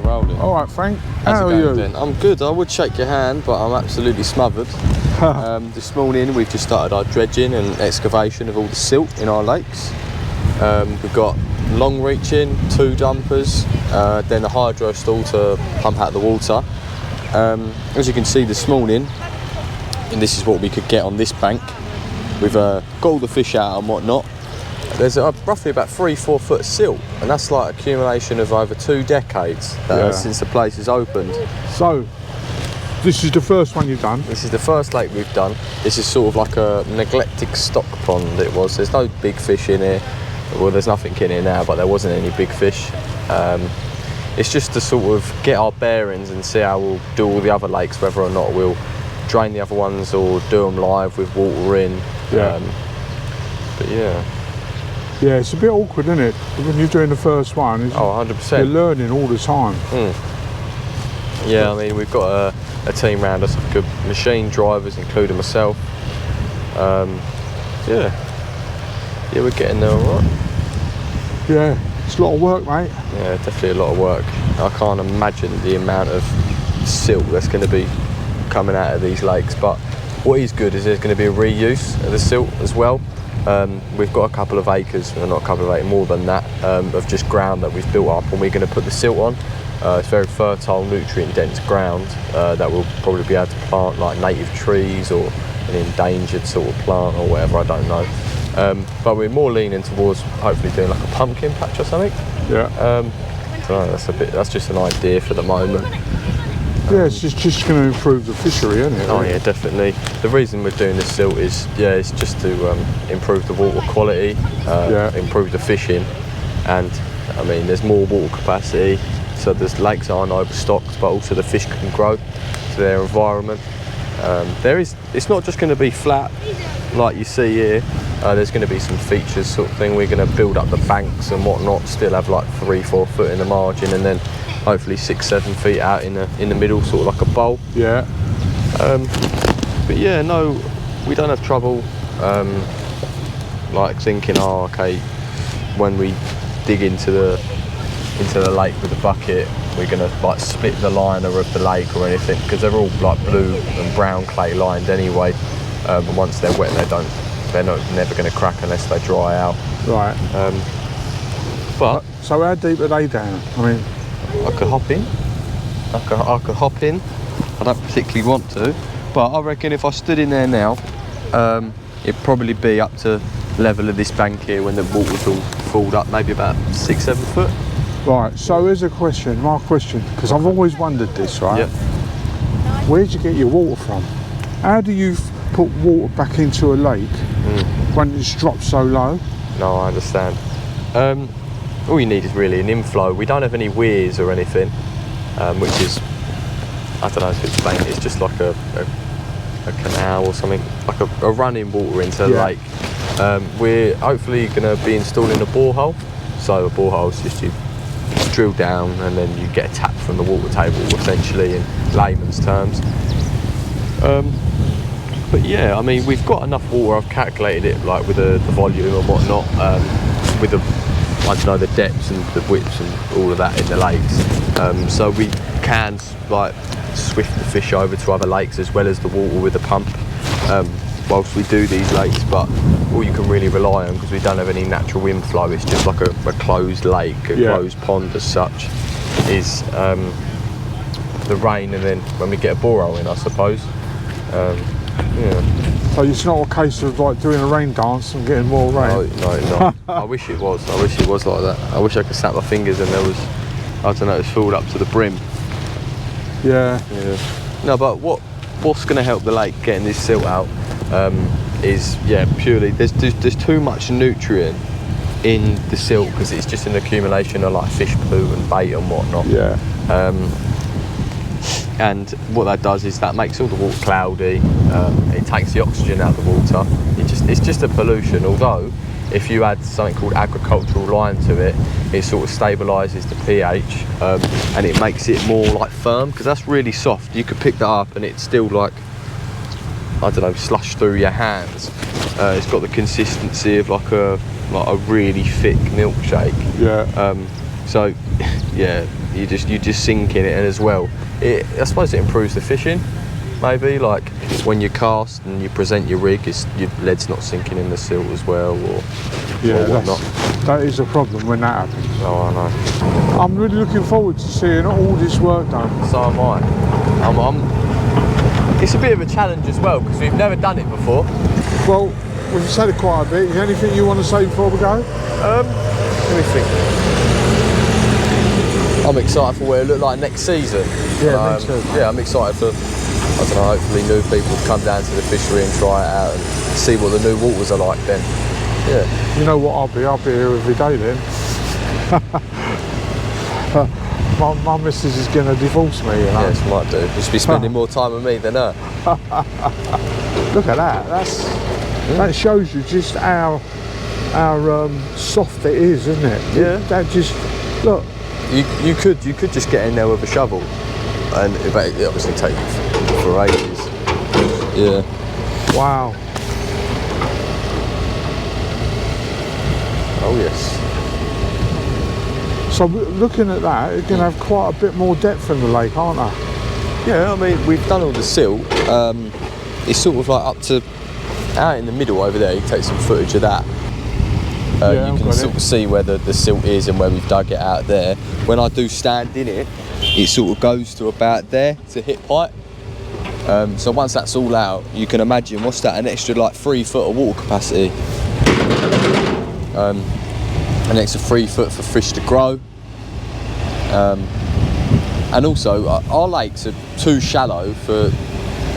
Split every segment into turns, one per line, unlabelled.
rolling.
All right, Frank.
How's
How
it
are
going,
you?
Ben? I'm good. I would shake your hand, but I'm absolutely smothered. This morning we've just started our dredging and excavation of all the silt in our lakes. We've got long reaching, 2 dumpers, then a hydro stall to pump out the water. As you can see this morning, and this is what we could get on this bank. We've got all the fish out and whatnot. There's roughly about 3-4 foot of silt, and that's like accumulation of over 2 decades since the place is opened.
So, this is the first one you've done?
This is the first lake we've done. This is sort of like a neglected stock pond it was. There's no big fish in here. Well, there's nothing in here now, but there wasn't any big fish. It's just to sort of get our bearings and see how we'll do all the other lakes, whether or not we'll drain the other ones or do them live with water in.
Yeah.
But yeah.
Yeah, it's a bit awkward, isn't it? When you're doing the first one,
100%.
You're learning all the time.
Yeah, I mean, we've got a team around us of good machine drivers, including myself. Yeah, we're getting there all right.
Yeah, it's a lot of work, mate.
Yeah, definitely a lot of work. I can't imagine the amount of silt that's going to be coming out of these lakes, but what is good is there's going to be a reuse of the silt as well. We've got a couple of acres, well, not a couple of acres, more than that, of just ground that we've built up, and we're going to put the silt on. It's very fertile, nutrient dense ground that we'll probably be able to plant like native trees or an endangered sort of plant or whatever, I don't know. But we're more leaning towards hopefully doing like a pumpkin patch or something.
Yeah.
So that's just an idea for the moment.
Yeah, it's just going to improve the fishery, isn't it?
Oh yeah, definitely. The reason we're doing this silt is it's just to improve the water quality, improve the fishing, and I mean there's more water capacity, so the lakes aren't overstocked, but also the fish can grow to their environment. It's not just going to be flat like you see here. There's going to be some features sort of thing. We're going to build up the banks and whatnot, still have like 3-4 foot in the margin, and then hopefully 6-7 feet out in the middle, sort of like a bowl. Yeah. But yeah, no, we don't have trouble like thinking, okay, when we dig into the lake with the bucket, we're gonna like split the liner of the lake or anything, because they're all like blue and brown clay lined anyway. And once they're wet, they're never going to crack unless they dry out.
Right.
But
so how deep are they down? I mean,
I could hop in. I could hop in. I don't particularly want to, but I reckon if I stood in there now, it'd probably be up to level of this bank here when the water's all filled up, maybe about 6-7 foot.
Right. So here's a question, my question, because I've always wondered this, right?
Yep.
Where'd you get your water from? How do you put water back into a lake when it's dropped so low?
No, I understand. All you need is really an inflow. We don't have any weirs or anything, which is, I don't know how to explain it. It's just like a canal or something, like a running water into the lake. We're hopefully going to be installing a borehole. So a borehole is just you drill down and then you get a tap from the water table, essentially, in layman's terms. But yeah, I mean, we've got enough water. I've calculated it, like with the volume and whatnot, with the, I don't know, the depths and the widths and all of that in the lakes. So we can like swift the fish over to other lakes as well as the water with the pump whilst we do these lakes. But all you can really rely on, because we don't have any natural inflow, it's just like a closed lake, a closed pond as such, is the rain, and then when we get a borehole in, I suppose. Yeah.
So it's not a case of like doing a rain dance and getting more rain?
No. I wish it was. I wish it was like that. I wish I could snap my fingers and there was, I don't know, it was filled up to the brim.
Yeah.
No, but what's going to help the lake getting this silt out is purely there's too much nutrient in the silt, because it's just an accumulation of like fish poo and bait and whatnot.
Yeah.
And what that does is that makes all the water cloudy. It takes the oxygen out of the water. It's just a pollution. Although if you add something called agricultural lime to it, it sort of stabilises the pH and it makes it more like firm, because that's really soft. You could pick that up and it's still like, I don't know, slush through your hands. It's got the consistency of like a really thick milkshake.
Yeah.
So yeah, You just sink in it, and as well, I suppose it improves the fishing. Maybe like when you cast and you present your rig, your lead's not sinking in the silt as well, or whatnot.
That is a problem when that happens.
Oh, I know.
I'm really looking forward to seeing all this work done.
So am I. It's a bit of a challenge as well because we've never done it before.
Well, we've said it quite a bit. Is there anything you want to say before we go?
Let me think. I'm excited for what it'll look like next season.
Yeah, me too.
Yeah, I'm excited for, I don't know, hopefully new people come down to the fishery and try it out and see what the new waters are like then. Yeah.
You know what I'll be here every day then. my missus is going to divorce me, you know.
Yes, might do. You'll be spending more time with me than her.
Look at that. That shows you just how soft it is, isn't it?
Yeah.
That just, look.
You could just get in there with a shovel, and it obviously take for ages. Yeah.
Wow.
Oh yes.
So looking at that, you're going to have quite a bit more depth in the lake, aren't they?
Yeah, I mean we've done all the silt. It's sort of like up to out in the middle over there. You can take some footage of that. You can sort of see where the silt is and where we've dug it out there. When I do stand in it, it sort of goes to about there to hip height. So once that's all out, you can imagine, what's that, an extra like 3 foot of water capacity. An extra 3 foot for fish to grow. And also, our lakes are too shallow for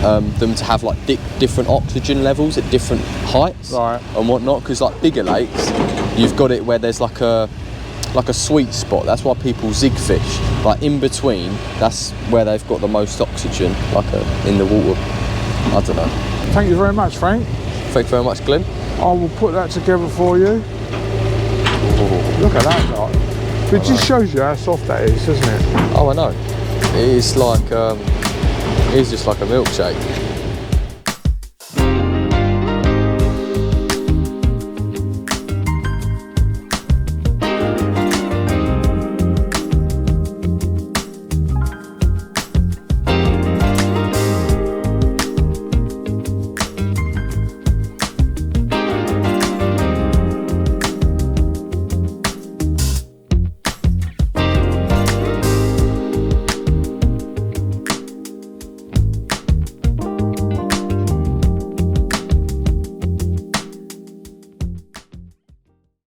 them to have like different oxygen levels at different heights and whatnot, because like bigger lakes, you've got it where there's like a sweet spot. That's why people zig fish, like in between. That's where they've got the most oxygen, like in the water. I don't know.
Thank you very much, Frank.
Thank you very much, Glenn.
I will put that together for you.
Ooh.
Look at that lot. It just shows you how soft that is, doesn't it?
Oh, I know. It's like it's just like a milkshake.